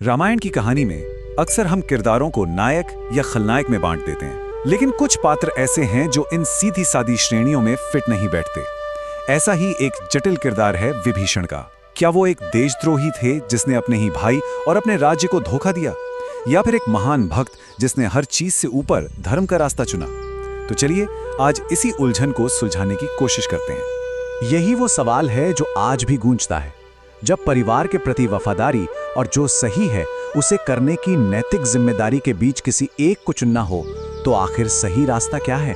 रामायण की कहानी में अक्सर हम किरदारों को नायक या खलनायक में बांट देते हैं, लेकिन कुछ पात्र ऐसे हैं जो इन सीधी सादी श्रेणियों में फिट नहीं बैठते। ऐसा ही एक जटिल किरदार है विभीषण का। क्या वो एक देशद्रोही थे जिसने अपने ही भाई और अपने राज्य को धोखा दिया, या फिर एक महान भक्त जिसने हर चीज से ऊपर धर्म का रास्ता चुना? तो चलिए आज इसी उलझन को सुलझाने की कोशिश करते हैं। यही वो सवाल है जो आज भी गूंजता है। जब परिवार के प्रति वफादारी और जो सही है उसे करने की नैतिक जिम्मेदारी के बीच किसी एक को चुनना हो, तो आखिर सही रास्ता क्या है?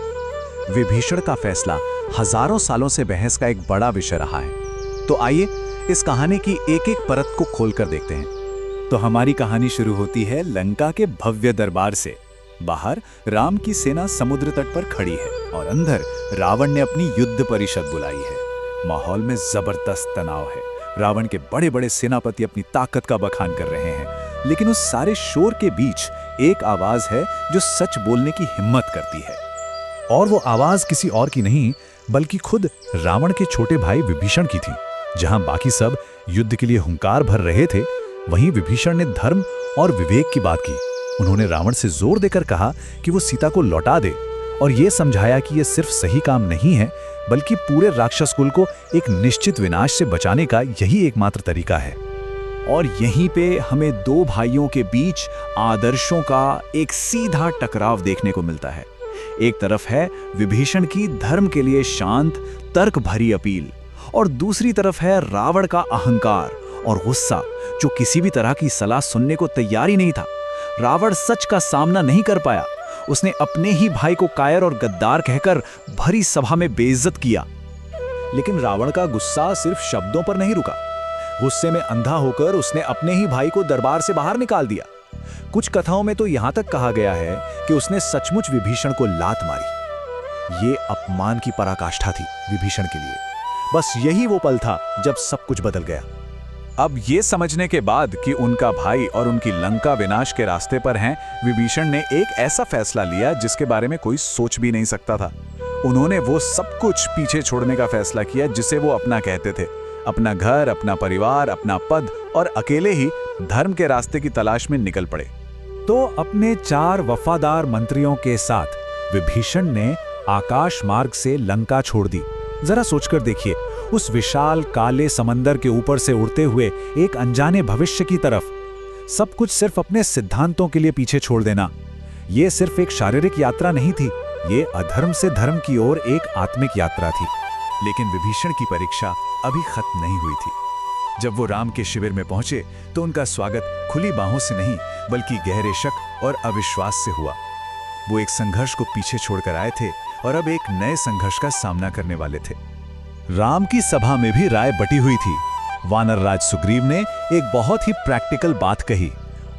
विभीषण का फैसला हजारों सालों से बहस का एक बड़ा विषय रहा है। तो आइए इस कहानी की एक एक परत को खोलकर देखते हैं। तो हमारी कहानी शुरू होती है लंका के भव्य दरबार से। बाहर राम की सेना समुद्र तट पर खड़ी है और अंदर रावण ने अपनी युद्ध परिषद बुलाई है। माहौल में जबरदस्त तनाव है। रावण के बड़े बड़े सेनापति अपनी ताकत का बखान कर रहे हैं, लेकिन उस सारे शोर के बीच एक आवाज है जो सच बोलने की हिम्मत करती है। और वो आवाज किसी और की नहीं बल्कि खुद रावण के छोटे भाई विभीषण की थी। जहां बाकी सब युद्ध के लिए हुंकार भर रहे थे, वहीं विभीषण ने धर्म और विवेक की बात की। उन्होंने रावण से जोर देकर कहा कि वो सीता को लौटा दे, और ये समझाया कि ये सिर्फ सही काम नहीं है, बल्कि पूरे राक्षस कुल को एक निश्चित विनाश से बचाने का यही एकमात्र तरीका है। और यहीं पे हमें दो भाइयों के बीच आदर्शों का एक सीधा टकराव देखने को मिलता है। एक तरफ है विभीषण की धर्म के लिए शांत तर्क भरी अपील, और दूसरी तरफ है रावण का अहंकार और गुस्सा जो किसी भी तरह की सलाह सुनने को तैयार ही नहीं था। रावण सच का सामना नहीं कर पाया। उसने अपने ही भाई को कायर और गद्दार कहकर भरी सभा में बेइज्जत किया। लेकिन रावण का गुस्सा सिर्फ शब्दों पर नहीं रुका। गुस्से में अंधा होकर उसने अपने ही भाई को दरबार से बाहर निकाल दिया। कुछ कथाओं में तो यहां तक कहा गया है कि उसने सचमुच विभीषण को लात मारी। ये अपमान की पराकाष्ठा थी विभीषण के लिए। बस यही वो पल था जब सब कुछ बदल गया। अब ये समझने के बाद कि उनका भाई और उनकी लंका विनाश के रास्ते पर हैं, विभीषण ने एक ऐसा फैसला लिया जिसके बारे में कोई सोच भी नहीं सकता था। उन्होंने वो सब कुछ पीछे छोड़ने का फैसला किया जिसे वो अपना कहते थे। अपना घर, अपना परिवार, अपना पद, और अकेले ही धर्म के रास्ते की तलाश में निकल पड़े। तो अपने 4 वफादार मंत्रियों के साथ विभीषण ने आकाश मार्ग से लंका छोड़ दी। जरा सोचकर देखिए, उस विशाल काले समंदर के ऊपर से उड़ते हुए एक अनजाने भविष्य की तरफ, सब कुछ सिर्फ अपने सिद्धांतों के लिए पीछे छोड़ देना। यह सिर्फ एक शारीरिक यात्रा नहीं थी, ये अधर्म से धर्म की ओर एक आत्मिक यात्रा थी। लेकिन विभीषण की परीक्षा अभी खत्म नहीं हुई थी। जब वो राम के शिविर में पहुंचे तो उनका स्वागत खुली बाहों से नहीं बल्कि गहरे शक और अविश्वास से हुआ। वो एक संघर्ष को पीछे छोड़कर आए थे और अब एक नए संघर्ष का सामना करने वाले थे। राम की सभा में भी राय बटी हुई थी। वानर राज सुग्रीव ने एक बहुत ही प्रैक्टिकल बात कही।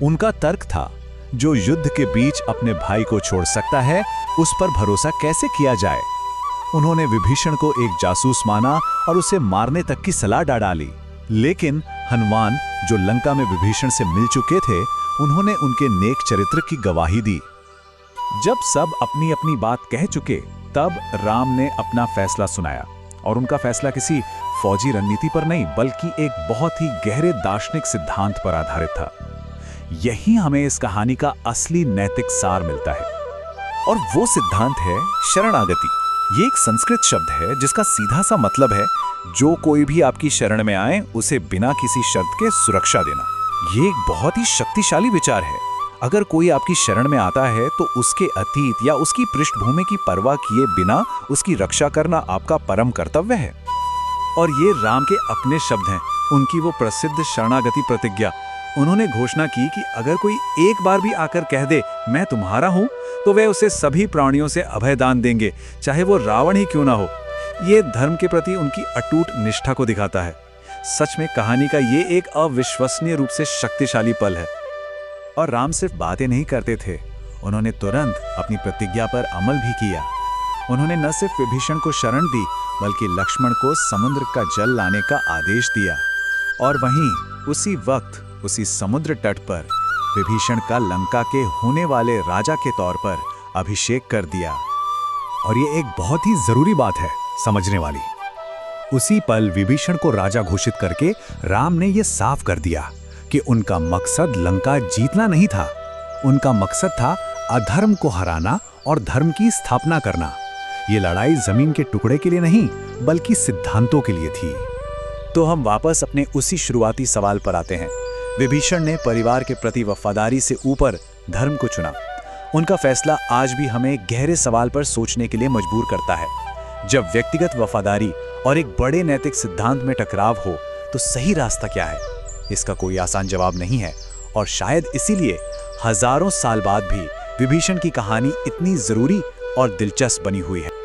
उनका तर्क था, जो युद्ध के बीच अपने भाई को छोड़ सकता है, उस पर भरोसा कैसे किया जाए। उन्होंने विभीषण को एक जासूस माना और उसे मारने तक की सलाह डाली। लेकिन हनुमान, जो लंका में विभीषण से मिल चुके थे, उन्होंने उनके नेक चरित्र की गवाही दी। जब सब अपनी अपनी बात कह चुके, तब राम ने अपना फैसला सुनाया, और उनका फैसला किसी फौजी रणनीति पर नहीं बल्कि एक बहुत ही गहरे दार्शनिक सिद्धांत पर आधारित था। यही हमें इस कहानी का असली नैतिक सार मिलता है, और वो सिद्धांत है शरणागति। ये एक संस्कृत शब्द है जिसका सीधा सा मतलब है, जो कोई भी आपकी शरण में आए उसे बिना किसी शर्त के सुरक्षा देना। ये एक बहुत ही शक्तिशाली विचार है। अगर कोई आपकी शरण में आता है तो उसके अतीत या उसकी पृष्ठभूमि की परवाह किए बिना उसकी रक्षा करना आपका परम कर्तव्य है। और ये राम के अपने शब्द हैं, उनकी वो प्रसिद्ध शरणागति प्रतिज्ञा। उन्होंने घोषणा की कि अगर कोई एक बार भी आकर कह दे मैं तुम्हारा हूं, तो वे उसे सभी प्राणियों से अभयदान देंगे, चाहे वो रावण ही क्यों ना हो। ये धर्म के प्रति उनकी अटूट निष्ठा को दिखाता है। सच में कहानी का ये एक अविश्वसनीय रूप से शक्तिशाली पल है। और राम सिर्फ बातें नहीं करते थे, उन्होंने तुरंत अपनी प्रतिज्ञा पर अमल भी किया। उन्होंने न सिर्फ विभीषण को शरण दी, बल्कि लक्ष्मण को समुद्र का जल लाने का आदेश दिया। और वहीं उसी वक्त उसी समुद्र तट पर विभीषण का लंका के होने वाले राजा के तौर पर अभिषेक कर दिया। और ये एक बहुत ही जरूरी बात है समझने वाली। उसी पल विभीषण को राजा घोषित करके राम ने यह साफ कर दिया कि उनका मकसद लंका जीतना नहीं था, उनका मकसद था अधर्म को हराना और धर्म की स्थापना करना। ये लड़ाई जमीन के टुकड़े के लिए नहीं, बल्कि सिद्धांतों के लिए थी। तो हम वापस अपने उसी शुरुआती सवाल पर आते हैं। विभीषण ने परिवार के प्रति वफादारी से ऊपर धर्म को चुना। उनका फैसला आज भी हमें गहरे सवाल पर सोचने के लिए मजबूर करता है। जब व्यक्तिगत वफादारी और एक बड़े नैतिक सिद्धांत में टकराव हो तो सही रास्ता क्या है? इसका कोई आसान जवाब नहीं है, और शायद इसीलिए हजारों साल बाद भी विभीषण की कहानी इतनी जरूरी और दिलचस्प बनी हुई है।